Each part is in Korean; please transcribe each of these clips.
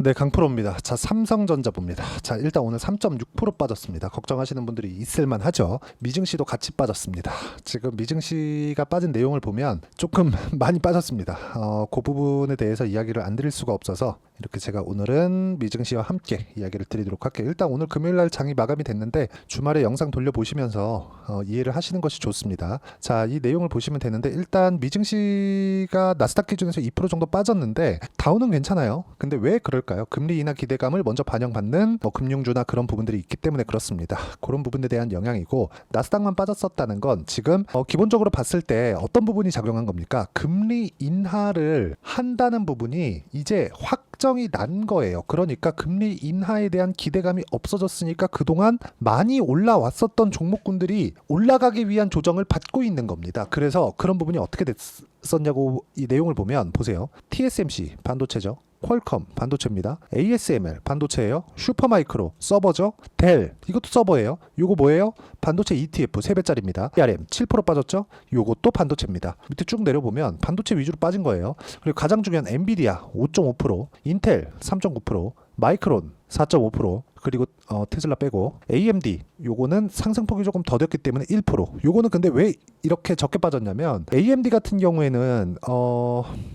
네, 강프로입니다. 자, 삼성전자 봅니다. 자, 일단 오늘 3.6% 빠졌습니다. 걱정하시는 분들이 있을만 하죠. 미증시도 같이 빠졌습니다. 지금 미증시가 빠진 내용을 보면 조금 많이 빠졌습니다. 그 부분에 대해서 이야기를 안 드릴 수가 없어서 이렇게 제가 오늘은 미증시와 함께 이야기를 드리도록 할게요. 일단 오늘 금요일날 장이 마감이 됐는데 주말에 영상 돌려보시면서 이해를 하시는 것이 좋습니다. 자, 이 내용을 보시면 되는데 일단 미증시가 나스닥 기준에서 2% 정도 빠졌는데 다우는 괜찮아요. 근데 왜 그럴까요? 금리 인하 기대감을 먼저 반영받는 금융주나 그런 부분들이 있기 때문에 그렇습니다. 그런 부분에 대한 영향이고, 나스닥만 빠졌었다는 건 지금 기본적으로 봤을 때 어떤 부분이 작용한 겁니까? 금리 인하를 한다는 부분이 이제 확정이 난 거예요. 그러니까 금리 인하에 대한 기대감이 없어졌으니까 그동안 많이 올라왔었던 종목군들이 올라가기 위한 조정을 받고 있는 겁니다. 그래서 그런 부분이 어떻게 됐었냐고 이 내용을 보면 보세요. TSMC 반도체죠. 퀄컴 반도체입니다. ASML 반도체예요. 슈퍼마이크로 서버죠. 델 이것도 서버예요. 요거 뭐예요? 반도체 ETF 3배짜리입니다. ARM 7% 빠졌죠. 요것도 반도체입니다. 밑에 쭉 내려보면 반도체 위주로 빠진 거예요. 그리고 가장 중요한 엔비디아 5.5%, 인텔 3.9%, 마이크론 4.5%, 그리고 테슬라 빼고 AMD 요거는 상승폭이 조금 더뎠기 때문에 1%. 요거는 근데 왜 이렇게 적게 빠졌냐면 AMD 같은 경우에는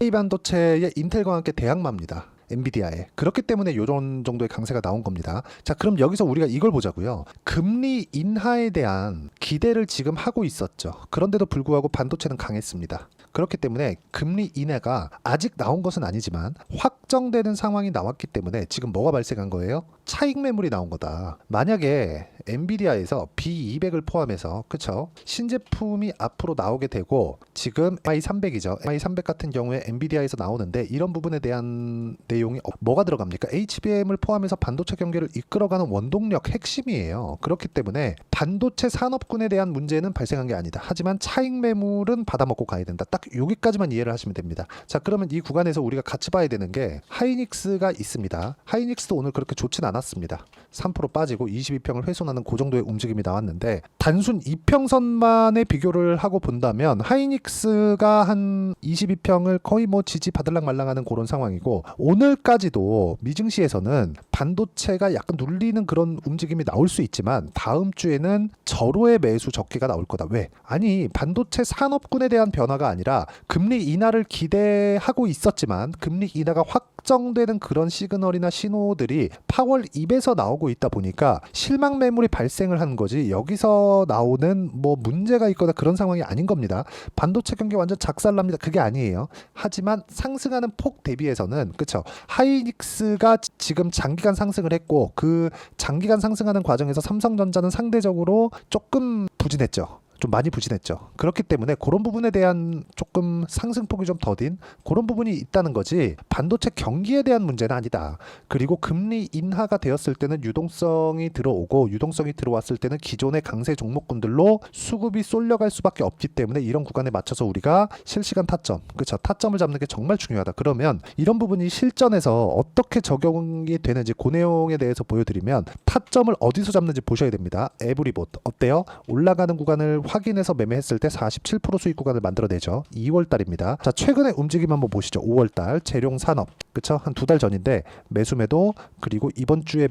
A 반도체의 인텔과 함께 대항마입니다. 엔비디아에. 그렇기 때문에 이런 정도의 강세가 나온 겁니다. 자, 그럼 여기서 우리가 이걸 보자고요. 금리 인하에 대한 기대를 지금 하고 있었죠. 그런데도 불구하고 반도체는 강했습니다. 그렇기 때문에 금리 인하가 아직 나온 것은 아니지만 확정되는 상황이 나왔기 때문에 지금 뭐가 발생한 거예요? 차익 매물이 나온 거다. 만약에 엔비디아에서 B200을 포함해서 그쵸? 신제품이 앞으로 나오게 되고, 지금 MI300이죠. MI300 같은 경우에 엔비디아에서 나오는데 이런 부분에 대한 내용이 뭐가 들어갑니까? HBM을 포함해서 반도체 경기를 이끌어가는 원동력 핵심이에요. 그렇기 때문에 반도체 산업군에 대한 문제는 발생한 게 아니다. 하지만 차익 매물은 받아먹고 가야 된다. 딱 여기까지만 이해를 하시면 됩니다. 자, 그러면 이 구간에서 우리가 같이 봐야 되는 게 하이닉스가 있습니다. 하이닉스도 오늘 그렇게 좋진 않았습니다. 3% 빠지고 22평을 훼손하는 그 정도의 움직임이 나왔는데, 단순 이평선만의 비교를 하고 본다면 하이닉스가 한 22평을 거의 지지 받을랑 말랑하는 그런 상황이고, 오늘까지도 미증시에서는 반도체가 약간 눌리는 그런 움직임이 나올 수 있지만 다음 주에는 절호의 매수 적기가 나올 거다. 왜? 아니, 반도체 산업군에 대한 변화가 아니라 금리 인하를 기대하고 있었지만 금리 인하가 확정되는 그런 시그널이나 신호들이 파월 입에서 나오고 있다 보니까 실망 매물이 발생을 한 거지, 여기서 나오는 문제가 있거나 그런 상황이 아닌 겁니다. 반도체 경기 완전 작살납니다. 그게 아니에요. 하지만 상승하는 폭 대비해서는 그쵸, 하이닉스가 지금 장기간 상승을 했고, 그 장기간 상승하는 과정에서 삼성전자는 상대적으로 조금 부진했죠. 좀 많이 부진했죠. 그렇기 때문에 그런 부분에 대한 조금 상승폭이 좀 더딘 그런 부분이 있다는 거지, 반도체 경기에 대한 문제는 아니다. 그리고 금리 인하가 되었을 때는 유동성이 들어오고, 유동성이 들어왔을 때는 기존의 강세 종목군들로 수급이 쏠려갈 수밖에 없기 때문에 이런 구간에 맞춰서 우리가 실시간 타점, 그렇죠, 타점을 잡는 게 정말 중요하다. 그러면 이런 부분이 실전에서 어떻게 적용이 되는지 그 내용에 대해서 보여드리면, 타점을 어디서 잡는지 보셔야 됩니다. 에브리봇 어때요? 올라가는 구간을 확인해서 매매했을 때 47% 수익 구간을 만들어내죠. 2월달입니다. 자, 최근의 움직임 한번 보시죠. 5월달 재룡산업, 그쵸? 한 2달 전인데 매수, 그리고 이번 주에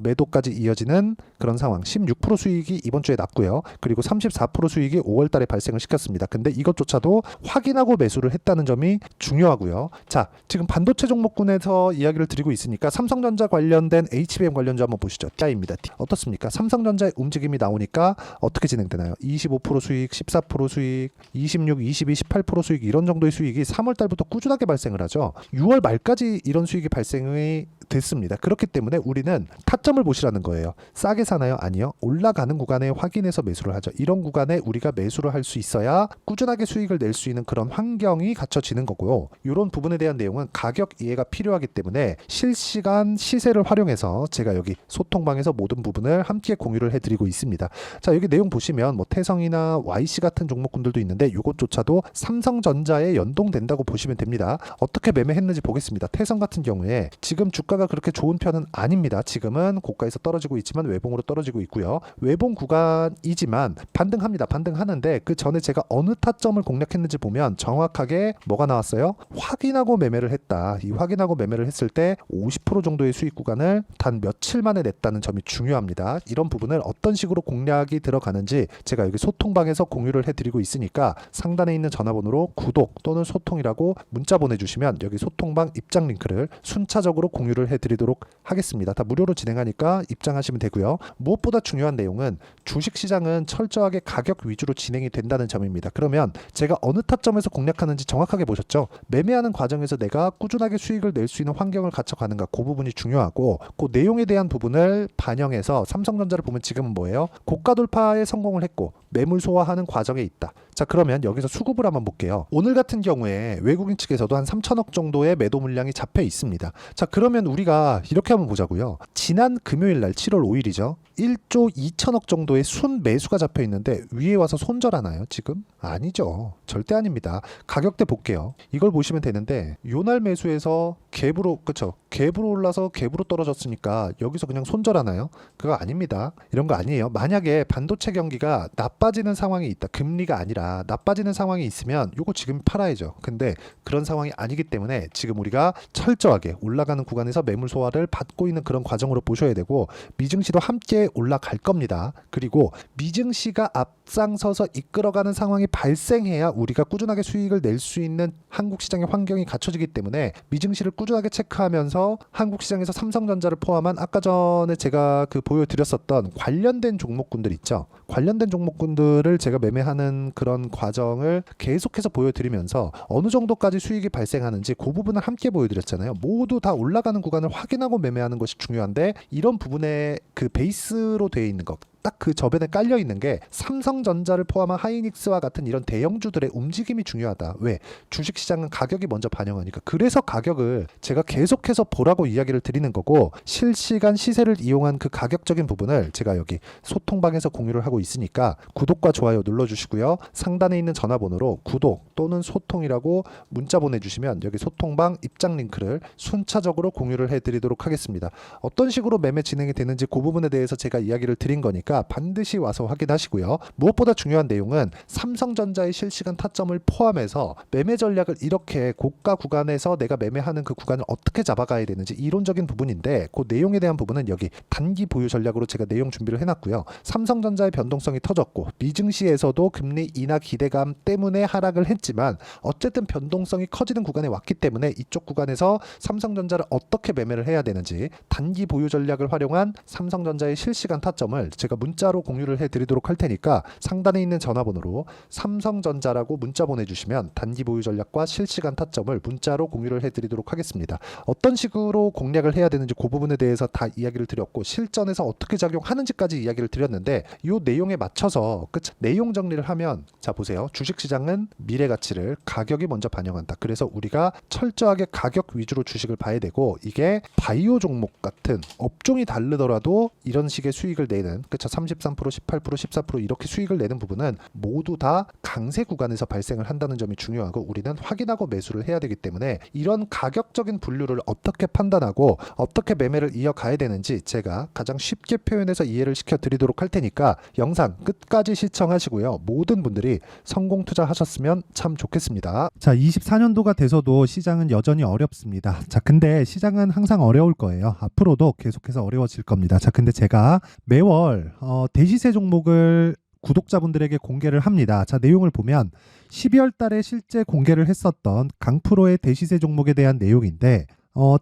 매도까지 이어지는 그런 상황. 16% 수익이 이번 주에 났고요. 그리고 34% 수익이 5월 달에 발생을 시켰습니다. 근데 이것조차도 확인하고 매수를 했다는 점이 중요하고요. 자, 지금 반도체 종목군에서 이야기를 드리고 있으니까 삼성전자 관련된 HBM 관련주 한번 보시죠. TI입니다. 어떻습니까? 삼성전자의 움직임이 나오니까 어떻게 진행되나요? 25% 수익, 14% 수익, 26, 22, 18% 수익, 이런 정도의 수익이 3월 달부터 꾸준하게 발생을 하죠. 6월 말까지 이런 수익이 발생이 됐습니다. 그렇기 때문에 우리는 타점을 보시라는 거예요. 싸게 사나요? 아니요. 올라가는 구간에 확인해서 매수를 하죠. 이런 구간에 우리가 매수를 할 수 있어야 꾸준하게 수익을 낼 수 있는 그런 환경이 갖춰지는 거고요. 이런 부분에 대한 내용은 가격 이해가 필요하기 때문에 실시간 시세를 활용해서 제가 여기 소통방에서 모든 부분을 함께 공유를 해드리고 있습니다. 자, 여기 내용 보시면 태성이나 YC 같은 종목군들도 있는데 이것조차도 삼성전자에 연동된다고 보시면 됩니다. 어떻게 매매했는지 보겠습니다. 태성 같은 경우에 지금 주가가 그렇게 좋은 편은 아닙니다. 지금은 지금은 고가에서 떨어지고 있지만 외봉으로 떨어지고 있고요. 외봉 구간이지만 반등합니다. 반등하는데 그 전에 제가 어느 타점을 공략했는지 보면 정확하게 뭐가 나왔어요? 확인하고 매매를 했다. 이 확인하고 매매를 했을 때 50% 정도의 수익 구간을 단 며칠 만에 냈다는 점이 중요합니다. 이런 부분을 어떤 식으로 공략이 들어가는지 제가 여기 소통방에서 공유를 해드리고 있으니까 상단에 있는 전화번호로 구독 또는 소통이라고 문자 보내주시면 여기 소통방 입장 링크를 순차적으로 공유를 해드리도록 하겠습니다. 다 무료로 진행하니까 입장하시면 되고요. 무엇보다 중요한 내용은 주식시장은 철저하게 가격 위주로 진행이 된다는 점입니다. 그러면 제가 어느 타점에서 공략하는지 정확하게 보셨죠? 매매하는 과정에서 내가 꾸준하게 수익을 낼 수 있는 환경을 갖춰가는가, 그 부분이 중요하고 그 내용에 대한 부분을 반영해서 삼성전자를 보면 지금은 뭐예요? 고가 돌파에 성공을 했고 매물 소화하는 과정에 있다. 자, 그러면 여기서 수급을 한번 볼게요. 오늘 같은 경우에 외국인 측에서도 한 3천억 정도의 매도 물량이 잡혀 있습니다. 자, 그러면 우리가 이렇게 한번 보자고요. 지난 금요일 날 7월 5일이죠. 1조 2천억 정도의 순 매수가 잡혀 있는데 위에 와서 손절하나요 지금? 아니죠. 절대 아닙니다. 가격대 볼게요. 이걸 보시면 되는데 요날 매수해서 갭으로, 그쵸? 갭으로 올라서 갭으로 떨어졌으니까 여기서 그냥 손절하나요? 그거 아닙니다. 이런 거 아니에요. 만약에 반도체 경기가 나빠지는 상황이 있다. 금리가 아니라 나빠지는 상황이 있으면 요거 지금 팔아야죠. 근데 그런 상황이 아니기 때문에 지금 우리가 철저하게 올라가는 구간에서 매물 소화를 받고 있는 그런 과정으로 보셔야 되고, 미증시도 함께 올라갈 겁니다. 그리고 미증시가 앞장서서 이끌어가는 상황이 발생해야 우리가 꾸준하게 수익을 낼 수 있는 한국 시장의 환경이 갖춰지기 때문에 미증시를 꾸준하게 체크하면서 한국 시장에서 삼성전자를 포함한 아까 전에 제가 보여드렸었던 관련된 종목군들 있죠. 관련된 종목군들을 제가 매매하는 그런 과정을 계속해서 보여드리면서 어느 정도까지 수익이 발생하는지 그 부분을 함께 보여드렸잖아요. 모두 다 올라가는 구간을 확인하고 매매하는 것이 중요한데, 이런 부분에 그 베이스로 되어 있는 것, 딱 그 저변에 깔려 있는 게 삼성전자를 포함한 하이닉스와 같은 이런 대형주들의 움직임이 중요하다. 왜? 주식시장은 가격이 먼저 반영하니까. 그래서 가격을 제가 계속해서 보라고 이야기를 드리는 거고, 실시간 시세를 이용한 그 가격적인 부분을 제가 여기 소통방에서 공유를 하고 있으니까 구독과 좋아요 눌러주시고요. 상단에 있는 전화번호로 구독 또는 소통이라고 문자 보내주시면 여기 소통방 입장 링크를 순차적으로 공유를 해드리도록 하겠습니다. 어떤 식으로 매매 진행이 되는지 그 부분에 대해서 제가 이야기를 드린 거니까 반드시 와서 확인하시고요. 무엇보다 중요한 내용은 삼성전자의 실시간 타점을 포함해서 매매 전략을 이렇게 고가 구간에서 내가 매매하는 그 구간을 어떻게 잡아가야 되는지 이론적인 부분인데, 그 내용에 대한 부분은 여기 단기 보유 전략으로 제가 내용 준비를 해놨고요. 삼성전자의 변동성이 터졌고 미증시에서도 금리 인하 기대감 때문에 하락을 했지만 어쨌든 변동성이 커지는 구간에 왔기 때문에 이쪽 구간에서 삼성전자를 어떻게 매매를 해야 되는지 단기 보유 전략을 활용한 삼성전자의 실시간 타점을 제가 문자로 공유를 해드리도록 할 테니까 상단에 있는 전화번호로 삼성전자라고 문자 보내주시면 단기 보유 전략과 실시간 타점을 문자로 공유를 해드리도록 하겠습니다. 어떤 식으로 공략을 해야 되는지 그 부분에 대해서 다 이야기를 드렸고, 실전에서 어떻게 작용하는지까지 이야기를 드렸는데, 이 내용에 맞춰서 내용 정리를 하면, 자 보세요. 주식시장은 미래 가치를 가격이 먼저 반영한다. 그래서 우리가 철저하게 가격 위주로 주식을 봐야 되고, 이게 바이오 종목 같은 업종이 다르더라도 이런 식의 수익을 내는, 그쵸? 33%, 18%, 14% 이렇게 수익을 내는 부분은 모두 다 강세 구간에서 발생을 한다는 점이 중요하고, 우리는 확인하고 매수를 해야 되기 때문에 이런 가격적인 분류를 어떻게 판단하고 어떻게 매매를 이어가야 되는지 제가 가장 쉽게 표현해서 이해를 시켜 드리도록 할 테니까 영상 끝까지 시청하시고요. 모든 분들이 성공 투자하셨으면 참 좋겠습니다. 자, 24년도가 돼서도 시장은 여전히 어렵습니다. 자, 근데 시장은 항상 어려울 거예요. 앞으로도 계속해서 어려워질 겁니다. 자, 근데 제가 매월 대시세 종목을 구독자분들에게 공개를 합니다. 자, 내용을 보면 12월 달에 실제 공개를 했었던 강프로의 대시세 종목에 대한 내용인데,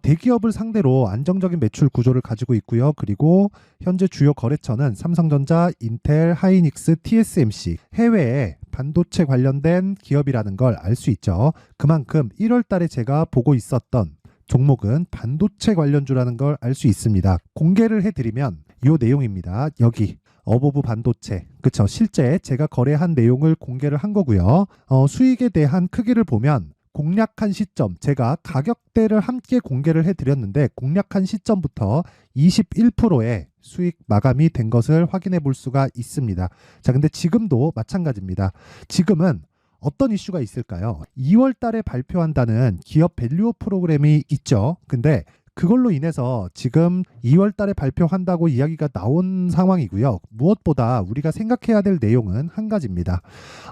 대기업을 상대로 안정적인 매출 구조를 가지고 있고요. 그리고 현재 주요 거래처는 삼성전자, 인텔, 하이닉스, TSMC, 해외에 반도체 관련된 기업이라는 걸 알 수 있죠. 그만큼 1월 달에 제가 보고 있었던 종목은 반도체 관련주라는 걸 알 수 있습니다. 공개를 해드리면 이 내용입니다. 여기 어보브 반도체, 그쵸? 실제 제가 거래한 내용을 공개를 한 거고요. 수익에 대한 크기를 보면 공략한 시점, 제가 가격대를 함께 공개를 해드렸는데 공략한 시점부터 21%의 수익 마감이 된 것을 확인해 볼 수가 있습니다. 자, 근데 지금도 마찬가지입니다. 지금은 어떤 이슈가 있을까요? 2월 달에 발표한다는 기업 밸류업 프로그램이 있죠. 근데 그걸로 인해서 지금 2월 달에 발표한다고 이야기가 나온 상황이고요. 무엇보다 우리가 생각해야 될 내용은 한 가지입니다.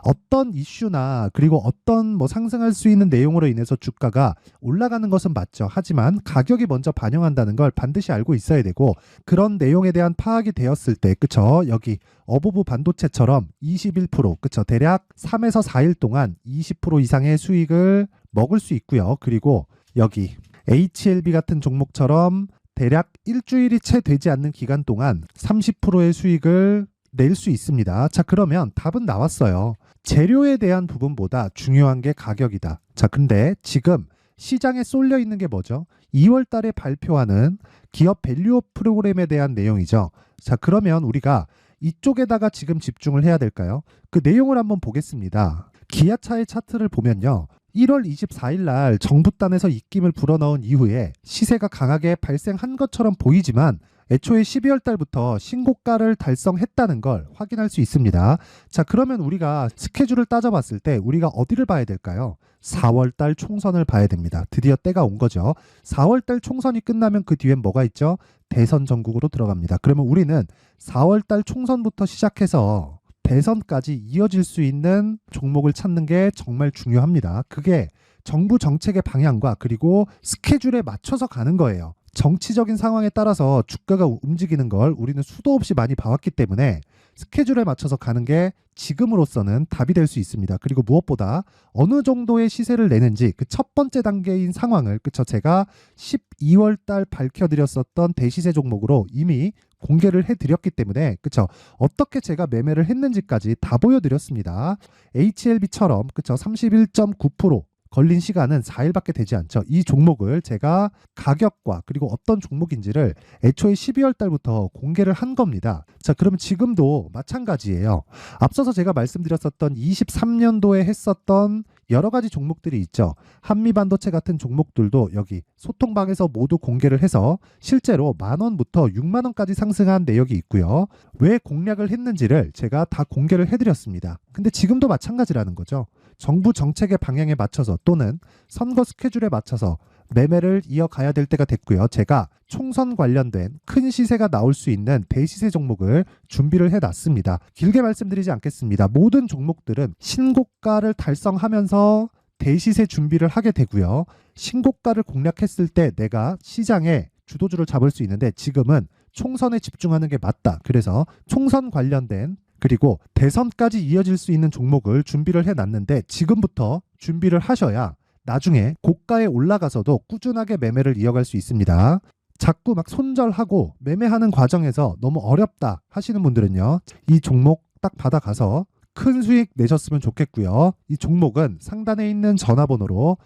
어떤 이슈나 그리고 어떤 뭐 상승할 수 있는 내용으로 인해서 주가가 올라가는 것은 맞죠. 하지만 가격이 먼저 반영한다는 걸 반드시 알고 있어야 되고, 그런 내용에 대한 파악이 되었을 때, 그쵸? 여기 어부부 반도체처럼 21%, 그쵸? 대략 3에서 4일 동안 20% 이상의 수익을 먹을 수 있고요. 그리고 여기 HLB 같은 종목처럼 대략 일주일이 채 되지 않는 기간 동안 30%의 수익을 낼 수 있습니다. 자, 그러면 답은 나왔어요. 재료에 대한 부분보다 중요한 게 가격이다. 자, 근데 지금 시장에 쏠려 있는 게 뭐죠? 2월 달에 발표하는 기업 밸류업 프로그램에 대한 내용이죠. 자, 그러면 우리가 이쪽에다가 지금 집중을 해야 될까요? 그 내용을 한번 보겠습니다. 기아차의 차트를 보면요. 1월 24일 날 정부단에서 입김을 불어넣은 이후에 시세가 강하게 발생한 것처럼 보이지만 애초에 12월 달부터 신고가를 달성했다는 걸 확인할 수 있습니다. 자, 그러면 우리가 스케줄을 따져봤을 때 우리가 어디를 봐야 될까요? 4월 달 총선을 봐야 됩니다. 드디어 때가 온 거죠. 4월 달 총선이 끝나면 그 뒤엔 뭐가 있죠? 대선 전국으로 들어갑니다. 그러면 우리는 4월 달 총선부터 시작해서 대선까지 이어질 수 있는 종목을 찾는 게 정말 중요합니다. 그게 정부 정책의 방향과 그리고 스케줄에 맞춰서 가는 거예요. 정치적인 상황에 따라서 주가가 움직이는 걸 우리는 수도 없이 많이 봐왔기 때문에 스케줄에 맞춰서 가는 게 지금으로서는 답이 될 수 있습니다. 그리고 무엇보다 어느 정도의 시세를 내는지 그 첫 번째 단계인 상황을, 그쵸? 제가 12월 달 밝혀드렸었던 대시세 종목으로 이미 공개를 해드렸기 때문에, 그쵸? 어떻게 제가 매매를 했는지까지 다 보여드렸습니다. HLB처럼, 그쵸? 31.9% 걸린 시간은 4일밖에 되지 않죠. 이 종목을 제가 가격과 그리고 어떤 종목인지를 애초에 12월 달부터 공개를 한 겁니다. 자, 그러면 지금도 마찬가지예요. 앞서서 제가 말씀드렸었던 23년도에 했었던 여러 가지 종목들이 있죠. 한미반도체 같은 종목들도 여기 소통방에서 모두 공개를 해서 실제로 10,000원부터 60,000원까지 상승한 내역이 있고요. 왜 공략을 했는지를 제가 다 공개를 해드렸습니다. 근데 지금도 마찬가지라는 거죠. 정부 정책의 방향에 맞춰서 또는 선거 스케줄에 맞춰서 매매를 이어가야 될 때가 됐고요. 제가 총선 관련된 큰 시세가 나올 수 있는 대시세 종목을 준비를 해놨습니다. 길게 말씀드리지 않겠습니다. 모든 종목들은 신고가를 달성하면서 대시세 준비를 하게 되고요. 신고가를 공략했을 때 내가 시장에 주도주를 잡을 수 있는데 지금은 총선에 집중하는 게 맞다. 그래서 총선 관련된 그리고 대선까지 이어질 수 있는 종목을 준비를 해놨는데 지금부터 준비를 하셔야 나중에 고가에 올라가서도 꾸준하게 매매를 이어갈 수 있습니다. 자꾸 막 손절하고 매매하는 과정에서 너무 어렵다 하시는 분들은요. 이 종목 딱 받아가서 큰 수익 내셨으면 좋겠고요. 이 종목은 상단에 있는 전화번호로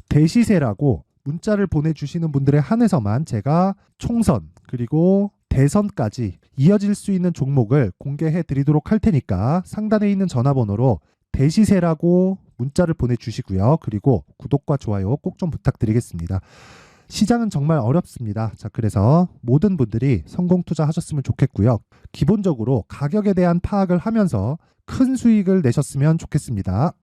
대시세라고 문자를 보내주시는 분들에 한해서만 제가 총선 그리고 대선까지 이어질 수 있는 종목을 공개해 드리도록 할 테니까 상단에 있는 전화번호로 대시세라고 문자를 보내주시고요. 그리고 구독과 좋아요 꼭 좀 부탁드리겠습니다. 시장은 정말 어렵습니다. 자, 그래서 모든 분들이 성공 투자하셨으면 좋겠고요. 기본적으로 가격에 대한 파악을 하면서 큰 수익을 내셨으면 좋겠습니다.